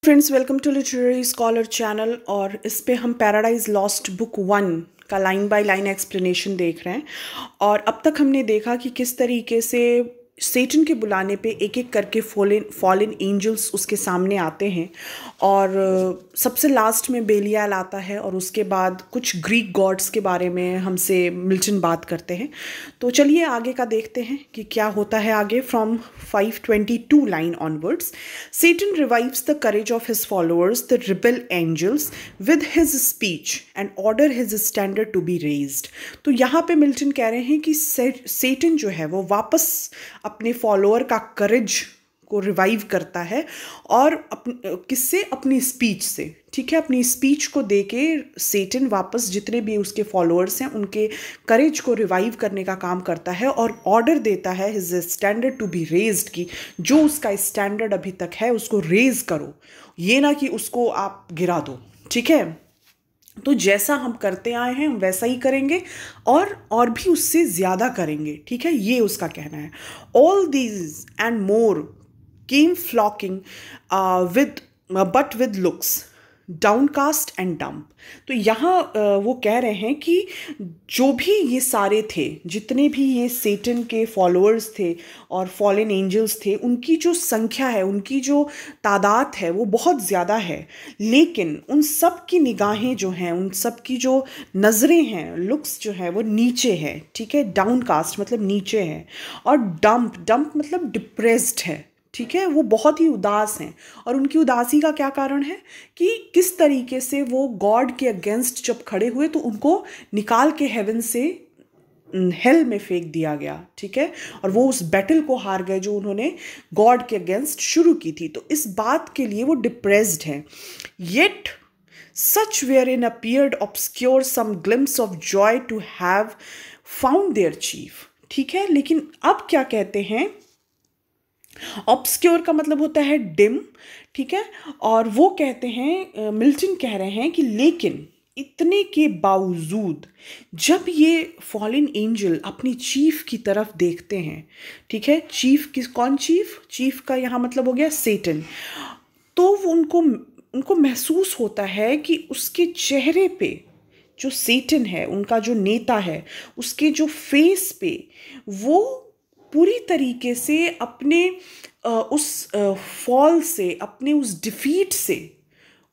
Friends, welcome to literary scholar channel. और इस पे हम पैराडाइज लॉस्ट बुक 1 का लाइन बाय लाइन एक्सप्लेनेशन देख रहे हैं। और अब तक हमने देखा कि किस तरीके से सेटन के बुलाने पे एक एक करके फॉलन एंजल्स उसके सामने आते हैं। और सबसे लास्ट में बेलियाल आता है और उसके बाद कुछ ग्रीक गॉड्स के बारे में हमसे मिल्टन बात करते हैं। तो चलिए आगे का देखते हैं कि क्या होता है आगे। From 522 line onwards, Satan revives the courage of his followers, the rebel angels, with his speech and order his standard to be raised। तो यहाँ पे मिल्टन कह रहे हैं कि सेटन जो है वो वापस अपने फॉलोअर का करेज को रिवाइव करता है और किससे? अपनी स्पीच से। ठीक है, अपनी स्पीच को देके सेटन वापस जितने भी उसके फॉलोअर्स हैं उनके करेज को रिवाइव करने का काम करता है और ऑर्डर देता है his standard to be raised, की जो उसका स्टैंडर्ड अभी तक है उसको रेज करो, ये ना कि उसको आप गिरा दो। ठीक है, तो जैसा हम करते आए हैं हम वैसा ही करेंगे और भी उससे ज़्यादा करेंगे। ठीक है, ये उसका कहना है। All these and more came flocking with looks downcast and damp. तो यहाँ वो कह रहे हैं कि जो भी ये सारे थे, जितने भी ये सेटन के फॉलोअर्स थे और फॉलन एंजल्स थे, उनकी जो संख्या है, उनकी जो तादाद है वो बहुत ज़्यादा है। लेकिन उन सब की निगाहें जो हैं, उन सब की जो नज़रें हैं, लुक्स जो है वो नीचे है। ठीक है, डाउनकास्ट मतलब नीचे है, और डम्प मतलब डिप्रेस्ड है। ठीक है, वो बहुत ही उदास हैं। और उनकी उदासी का क्या कारण है कि किस तरीके से वो गॉड के अगेंस्ट जब खड़े हुए तो उनको निकाल के हेवन से हेल में फेंक दिया गया। ठीक है, और वो उस बैटल को हार गए जो उन्होंने गॉड के अगेंस्ट शुरू की थी। तो इस बात के लिए वो डिप्रेस्ड हैं। Yet such wherein appeared obscure some glimpse of joy to have found their chief। ठीक है, लेकिन अब क्या कहते हैं? ऑब्सक्योर का मतलब होता है डिम। ठीक है, और वो कहते हैं, मिल्टन कह रहे हैं कि लेकिन इतने के बावजूद जब ये फॉलन एंजल अपनी चीफ की तरफ देखते हैं, ठीक है, चीफ किस, कौन चीफ? चीफ का यहाँ मतलब हो गया सेटन। तो उनको महसूस होता है कि उसके चेहरे पे जो सेटन है, उनका जो नेता है, उसके जो फेस पे वो पूरी तरीके से अपने उस फॉल से, अपने उस डिफीट से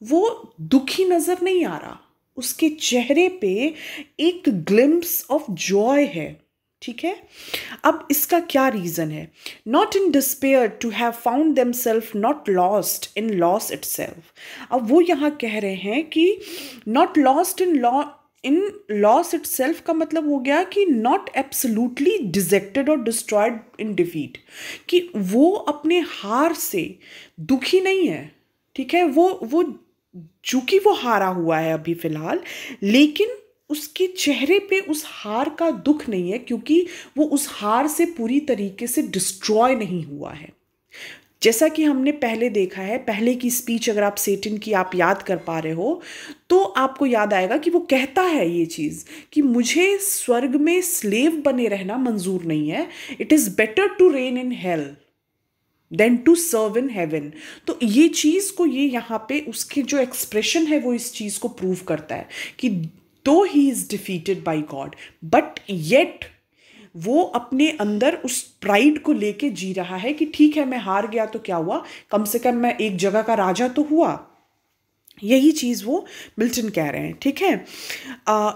वो दुखी नज़र नहीं आ रहा। उसके चेहरे पे एक ग्लिम्प्स ऑफ जॉय है। ठीक है, अब इसका क्या रीज़न है? Not in despair to have found them self, not lost in loss it self. अब वो यहाँ कह रहे हैं कि not lost in loss it self का मतलब हो गया कि नॉट एब्सोल्युटली डिजेक्टेड और डिस्ट्रॉयड इन डिफीट, कि वो अपने हार से दुखी नहीं है। ठीक है, वो चूंकि वो हारा हुआ है अभी फ़िलहाल, लेकिन उसके चेहरे पे उस हार का दुख नहीं है, क्योंकि वो उस हार से पूरी तरीके से डिस्ट्रॉय नहीं हुआ है। जैसा कि हमने पहले देखा है, पहले की स्पीच अगर आप सेटन की आप याद कर पा रहे हो तो आपको याद आएगा कि वो कहता है ये चीज़ कि मुझे स्वर्ग में स्लेव बने रहना मंजूर नहीं है। It is better to reign in hell than to serve in heaven. तो ये चीज़ को, ये यहाँ पे उसके जो एक्सप्रेशन है वो इस चीज़ को प्रूव करता है कि दो he is defeated by God but yet वो अपने अंदर उस प्राइड को लेके जी रहा है कि ठीक है, मैं हार गया तो क्या हुआ, कम से कम मैं एक जगह का राजा तो हुआ। यही चीज़ वो मिल्टन कह रहे हैं। ठीक है,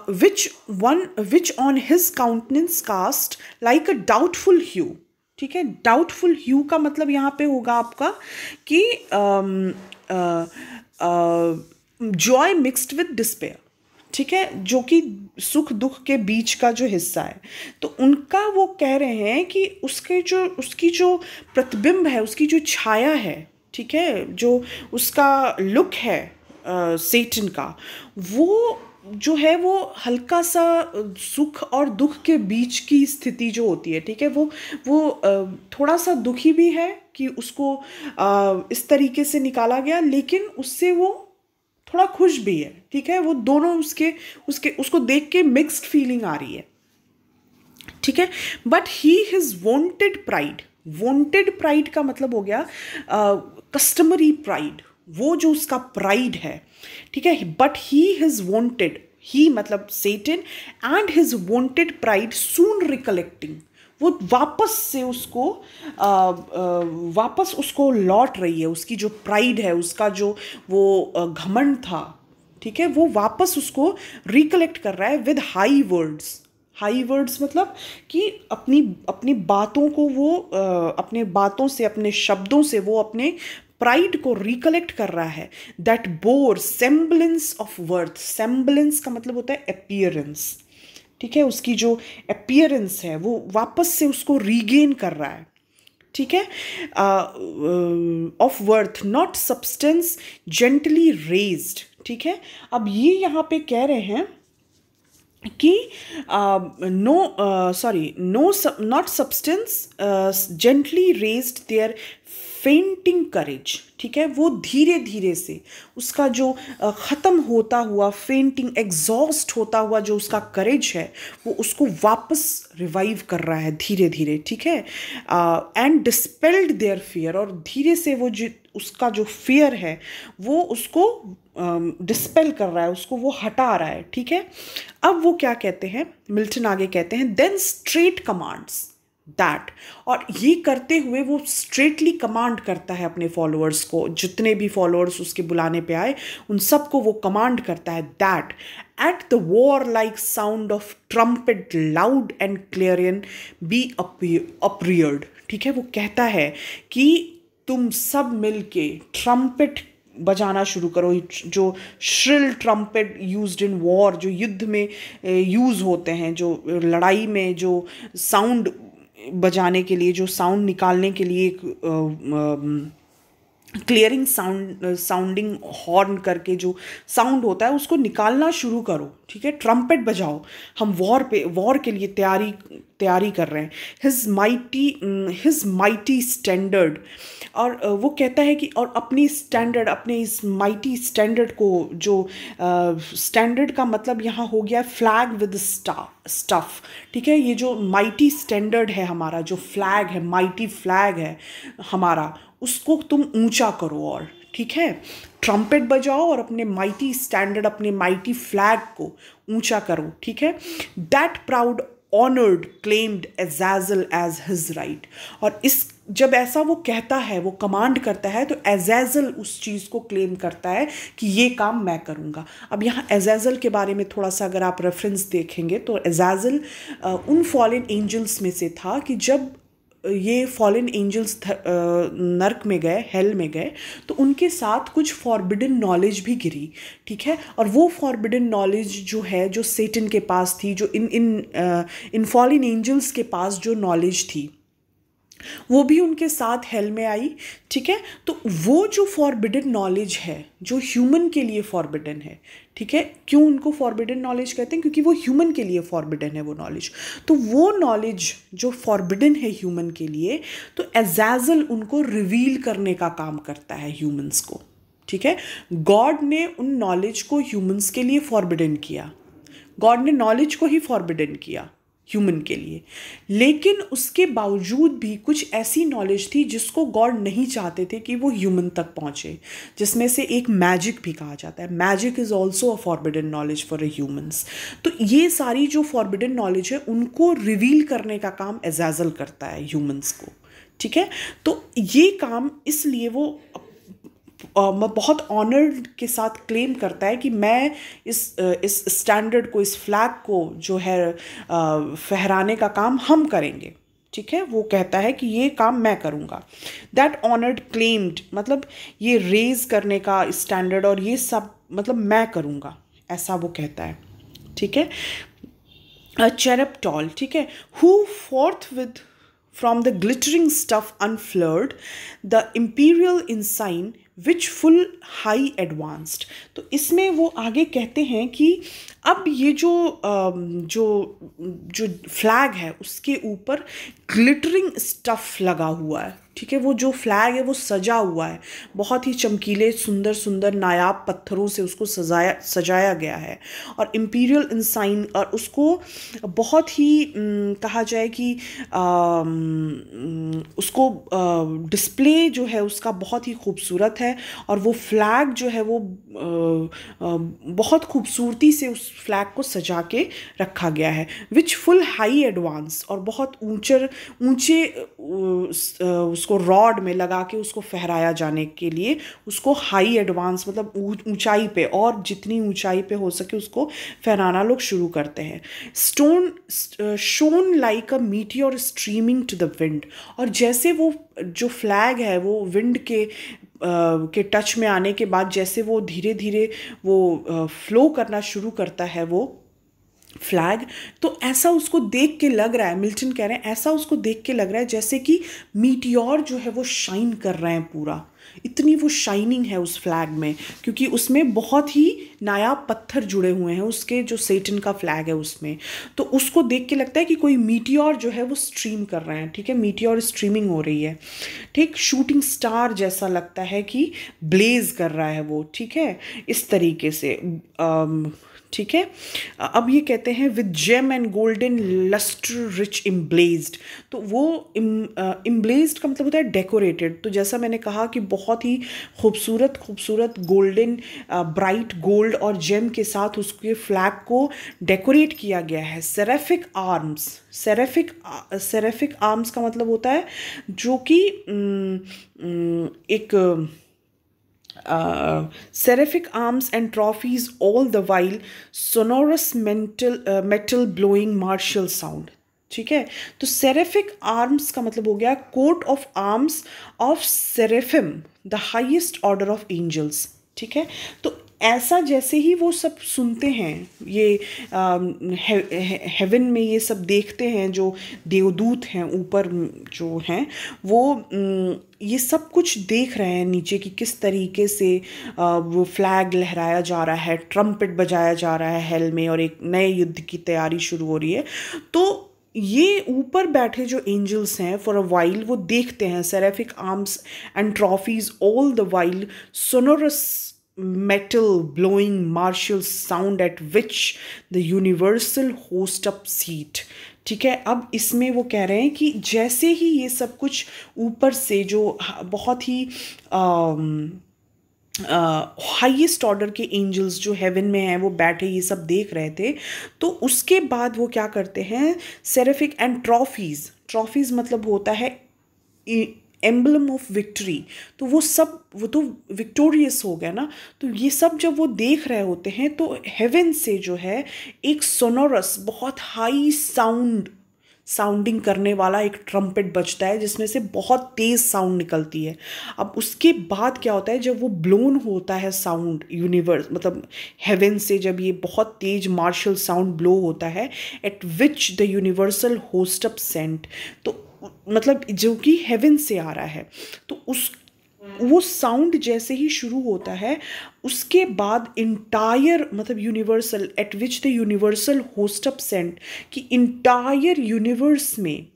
which on his countenance cast like a doubtful hue. ठीक है, डाउटफुल ह्यू का मतलब यहाँ पे होगा आपका कि जॉय मिक्स्ड विद डिस्पेयर। ठीक है, जो कि सुख दुख के बीच का जो हिस्सा है। तो उनका वो कह रहे हैं कि उसकी जो प्रतिबिंब है, उसकी जो छाया है, ठीक है, जो उसका लुक है सेटन का, वो जो है वो हल्का सा सुख और दुख के बीच की स्थिति जो होती है। ठीक है, वो थोड़ा सा दुखी भी है कि उसको इस तरीके से निकाला गया, लेकिन उससे वो थोड़ा खुश भी है। ठीक है, वो दोनों उसको देख के मिक्स्ड फीलिंग आ रही है। ठीक है, but he his wonted pride का मतलब हो गया कस्टमरी प्राइड। वो जो उसका प्राइड है, ठीक है, but he has wonted, he मतलब Satan and his wonted pride soon recollecting, वो वापस से उसको वापस उसको लौट रही है, उसकी जो प्राइड है, उसका जो वो घमंड था, ठीक है, वो वापस उसको रिकलेक्ट कर रहा है with high words. High words मतलब कि अपनी अपनी बातों को वो अपने बातों से, अपने शब्दों से वो अपने प्राइड को रिकलेक्ट कर रहा है। That bore semblance of worth, semblance का मतलब होता है अपीयरेंस, ठीक है, उसकी जो अपीयरेंस है वो वापस से उसको रीगेन कर रहा है, ठीक है, of worth not substance gently raised, ठीक है। अब ये यहाँ पे कह रहे हैं कि no not substance gently raised their fainting courage, ठीक है, वो धीरे धीरे से उसका जो ख़त्म होता हुआ, फेंटिंग एग्जॉस्ट होता हुआ जो उसका करेज है वो उसको वापस रिवाइव कर रहा है धीरे धीरे, ठीक है, एंड डिस्पेल्ड देयर फियर, और धीरे से वो जो उसका जो फियर है वो उसको डिस्पेल कर रहा है, उसको वो हटा रहा है, ठीक है। अब वो क्या कहते हैं, मिल्टन आगे कहते हैं, देन स्ट्रेट कमांड्स दैट, और ये करते हुए वो स्ट्रेटली कमांड करता है अपने फॉलोअर्स को, जितने भी फॉलोअर्स उसके बुलाने पे आए उन सबको वो कमांड करता है, that at the war like sound of trumpet loud and clarion be upreared, ठीक है, वो कहता है कि तुम सब मिलके ट्रम्पेट बजाना शुरू करो, जो shrill trumpet used in war, जो युद्ध में यूज़ होते हैं, जो लड़ाई में जो साउंड बजाने के लिए, जो साउंड निकालने के लिए एक क्लियरिंग साउंडिंग हॉर्न करके जो साउंड होता है उसको निकालना शुरू करो, ठीक है, ट्रम्पेट बजाओ, हम वॉर के लिए तैयारी कर रहे हैं। हिज माइटी स्टैंडर्ड, और वो कहता है कि और अपनी स्टैंडर्ड, अपने इस माइटी स्टैंडर्ड को, जो स्टैंडर्ड का मतलब यहाँ हो गया फ्लैग विद स्टफ, ठीक है, ये जो माइटी स्टैंडर्ड है हमारा, जो फ्लैग है, माइटी फ्लैग है हमारा, उसको तुम ऊंचा करो, और ठीक है, ट्रम्पेट बजाओ और अपने माइटी स्टैंडर्ड, अपने माइटी फ्लैग को ऊंचा करो, ठीक है। That proud honoured claimed Azazel as his right, और इस जब ऐसा वो कहता है, वो कमांड करता है, तो एजाजल उस चीज़ को क्लेम करता है कि ये काम मैं करूँगा। अब यहाँ एजाजल के बारे में थोड़ा सा अगर आप रेफरेंस देखेंगे तो एजाजल उन फॉलन एंजल्स में से था कि जब ये फॉलन एंजल्स नर्क में गए, हेल में गए, तो उनके साथ कुछ फॉरबिडन नॉलेज भी गिरी, ठीक है, और वो फॉरबिडन नॉलेज जो है, जो सेटन के पास थी, जो इन फॉलन एंजल्स के पास जो नॉलेज थी, वो भी उनके साथ हेल में आई, ठीक है। तो वो जो फॉरबिडन नॉलेज है, जो ह्यूमन के लिए फॉरबिडन है, ठीक है, क्यों उनको फॉरबिडन नॉलेज कहते हैं, क्योंकि वो ह्यूमन के लिए फॉरबिडन है वो नॉलेज, तो वो नॉलेज जो फॉरबिडन है ह्यूमन के लिए, तो एजाजल उनको रिवील करने का काम करता है ह्यूमंस को, ठीक है। गॉड ने उन नॉलेज को ह्यूमंस के लिए फॉरबिडन किया, गॉड ने नॉलेज को ही फॉरबिडन किया ह्यूमन के लिए, लेकिन उसके बावजूद भी कुछ ऐसी नॉलेज थी जिसको गॉड नहीं चाहते थे कि वो ह्यूमन तक पहुँचे, जिसमें से एक मैजिक भी कहा जाता है। Magic is also a forbidden knowledge for a humans. तो ये सारी जो फॉरबिडन नॉलेज है उनको रिवील करने का काम एजाजल करता है ह्यूमंस को, ठीक है। तो ये काम इसलिए वो बहुत ऑनर्ड के साथ क्लेम करता है कि मैं इस स्टैंडर्ड को, इस फ्लैग को जो है फहराने का काम हम करेंगे, ठीक है। वो कहता है कि ये काम मैं करूँगा। दैट ऑनर्ड क्लेम्ड मतलब ये रेज करने का स्टैंडर्ड और ये सब मतलब मैं करूँगा, ऐसा वो कहता है, ठीक है। चेरब टॉल, ठीक है, who forthwith from the glittering staff unfurled the imperial ensign which full high advanced. तो इसमें वो आगे कहते हैं कि अब ये जो फ्लैग है उसके ऊपर ग्लिटरिंग स्टफ़ लगा हुआ है, ठीक है। वो जो फ्लैग है वो सजा हुआ है, बहुत ही चमकीले सुंदर सुंदर नायाब पत्थरों से उसको सजाया गया है, और इम्पीरियल इंसाइन, और उसको बहुत ही कहा जाए कि उसको डिस्प्ले जो है उसका बहुत ही खूबसूरत है। है और वो फ्लैग जो है वो बहुत खूबसूरती से उस फ्लैग को सजा के रखा गया है, विच फुल हाई एडवांस, और बहुत ऊंचे उसको रॉड में लगा के उसको फहराया जाने के लिए उसको हाई एडवांस मतलब ऊंचाई पे, और जितनी ऊंचाई पे हो सके उसको फहराना लोग शुरू करते हैं। Stone shone like a meteor streaming to the wind, और जैसे वो जो फ्लैग है वो विंड के टच में आने के बाद जैसे वो धीरे धीरे वो फ्लो करना शुरू करता है वो फ्लैग, तो ऐसा उसको देख के लग रहा है, मिल्टन कह रहे हैं ऐसा उसको देख के लग रहा है जैसे कि मीटियोर जो है वो शाइन कर रहे हैं पूरा, इतनी वो शाइनिंग है उस फ्लैग में, क्योंकि उसमें बहुत ही नायाब पत्थर जुड़े हुए हैं उसके जो सेटन का फ्लैग है उसमें, तो उसको देख के लगता है कि कोई मीटियोर जो है वो स्ट्रीम कर रहे हैं, ठीक है, मीटियोर स्ट्रीमिंग हो रही है, ठीक, शूटिंग स्टार जैसा लगता है कि ब्लेज कर रहा है वो, ठीक है, इस तरीके से ठीक है। अब ये कहते हैं with gem and golden lustre rich emblazed, तो वो इम्ब्लेज्ड का मतलब होता है डेकोरेटेड, तो जैसा मैंने कहा कि बहुत ही खूबसूरत खूबसूरत गोल्डन ब्राइट गोल्ड और जेम के साथ उसके फ्लैग को डेकोरेट किया गया है। सेरेफिक आर्म्स, सेरेफिक आर्म्स का मतलब होता है जो कि एक seraphic arms and trophies, all the while sonorous metal blowing martial sound, ठीक है। तो सेरेफिक आर्म्स का मतलब हो गया coat of arms of seraphim, the highest order of angels, ठीक है। तो ऐसा जैसे ही वो सब सुनते हैं, ये हेवन में ये सब देखते हैं जो देवदूत हैं ऊपर जो हैं वो ये सब कुछ देख रहे हैं नीचे कि किस तरीके से वो फ्लैग लहराया जा रहा है, ट्रम्पेट बजाया जा रहा है हेल में, और एक नए युद्ध की तैयारी शुरू हो रही है। तो ये ऊपर बैठे जो एंजल्स हैं फॉर अ वाइल वो देखते हैं seraphic arms and trophies all the while sonorous metal blowing martial sound at which the universal host up seat, ठीक है। अब इसमें वो कह रहे हैं कि जैसे ही ये सब कुछ ऊपर से जो बहुत ही हाईएस्ट ऑर्डर के एंजल्स जो हेवन में हैं वो बैठे ये सब देख रहे थे, तो उसके बाद वो क्या करते हैं, सेरेफिक एंड ट्रॉफीज मतलब होता है एम्बलम ऑफ विक्ट्री, तो वो तो विक्टोरियस हो गया ना, तो ये सब जब वो देख रहे होते हैं तो हेवन से जो है एक सोनोरस बहुत हाई साउंडिंग करने वाला एक ट्रम्पेट बजता है जिसमें से बहुत तेज़ साउंड निकलती है। अब उसके बाद क्या होता है, जब वो ब्लोन होता है साउंड यूनिवर्स मतलब हेवन से, जब ये बहुत तेज मार्शल साउंड ब्लो होता है at which the universal host up sent, तो मतलब जो कि हेवन से आ रहा है, तो वो साउंड जैसे ही शुरू होता है उसके बाद इंटायर मतलब universal at which the universal host up sent, कि इंटायर यूनिवर्स में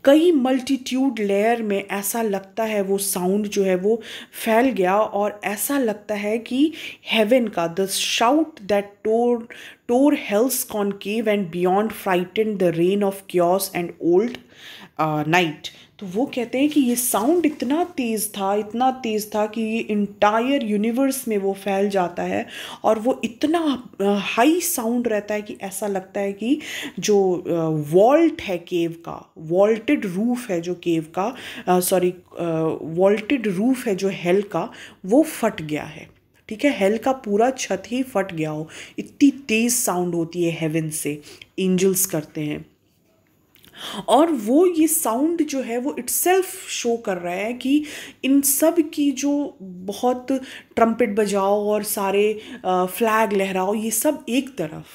कई मल्टीट्यूड लेयर में ऐसा लगता है वो साउंड जो है वो फैल गया, और ऐसा लगता है कि हेवन का the shout that tore hell's concave and beyond frightened the reign of chaos and old night, तो वो कहते हैं कि ये साउंड इतना तेज़ था कि ये इंटायर यूनिवर्स में वो फैल जाता है, और वो इतना हाई साउंड रहता है कि ऐसा लगता है कि जो वॉल्ट है केव का, वॉल्टेड रूफ है जो केव का वॉल्टेड रूफ है जो हेल का, वो फट गया है, ठीक है, हेल का पूरा छत ही फट गया हो, इतनी तेज़ साउंड होती है हेवन से एंजल्स करते हैं। और वो ये साउंड जो है वो इटसेल्फ शो कर रहा है कि इन सब की जो बहुत ट्रम्पेट बजाओ और सारे फ्लैग लहराओ ये सब एक तरफ,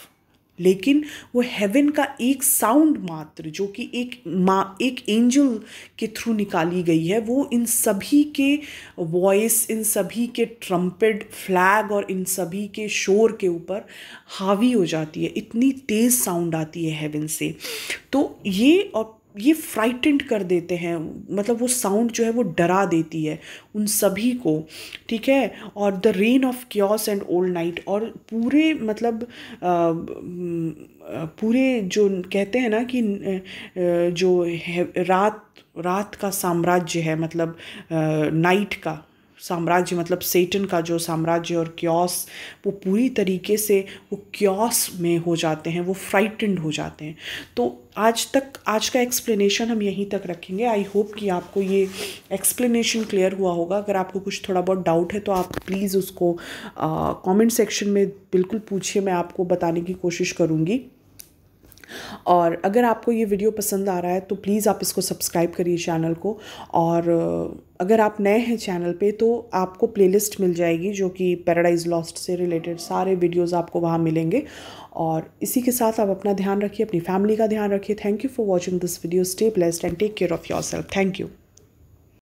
लेकिन वो हेवन का एक साउंड मात्र जो कि एक एंजल के थ्रू निकाली गई है, वो इन सभी के वॉइस, इन सभी के ट्रम्पेट फ्लैग और इन सभी के शोर के ऊपर हावी हो जाती है, इतनी तेज़ साउंड आती है हेवन से। तो ये फ्राइटेंड कर देते हैं, मतलब वो साउंड जो है वो डरा देती है उन सभी को, ठीक है। और the reign of chaos and old night, और पूरे मतलब पूरे जो कहते हैं ना कि जो रात का साम्राज्य है, मतलब नाइट का साम्राज्य मतलब सेटन का जो साम्राज्य और क्योस, वो पूरी तरीके से वो क्योस में हो जाते हैं, वो फ्राइटेंड हो जाते हैं। तो आज का एक्सप्लेनेशन हम यहीं तक रखेंगे। आई होप कि आपको ये एक्सप्लेनेशन क्लियर हुआ होगा। अगर आपको कुछ थोड़ा बहुत डाउट है तो आप प्लीज़ उसको कमेंट सेक्शन में बिल्कुल पूछिए, मैं आपको बताने की कोशिश करूँगी। और अगर आपको ये वीडियो पसंद आ रहा है तो प्लीज़ आप इसको सब्सक्राइब करिए चैनल को। और अगर आप नए हैं चैनल पे तो आपको प्लेलिस्ट मिल जाएगी जो कि पैराडाइज लॉस्ट से रिलेटेड सारे वीडियोस आपको वहाँ मिलेंगे। और इसी के साथ आप अपना ध्यान रखिए, अपनी फैमिली का ध्यान रखिए। Thank you for watching this video. Stay blessed and take care of yourself. Thank you.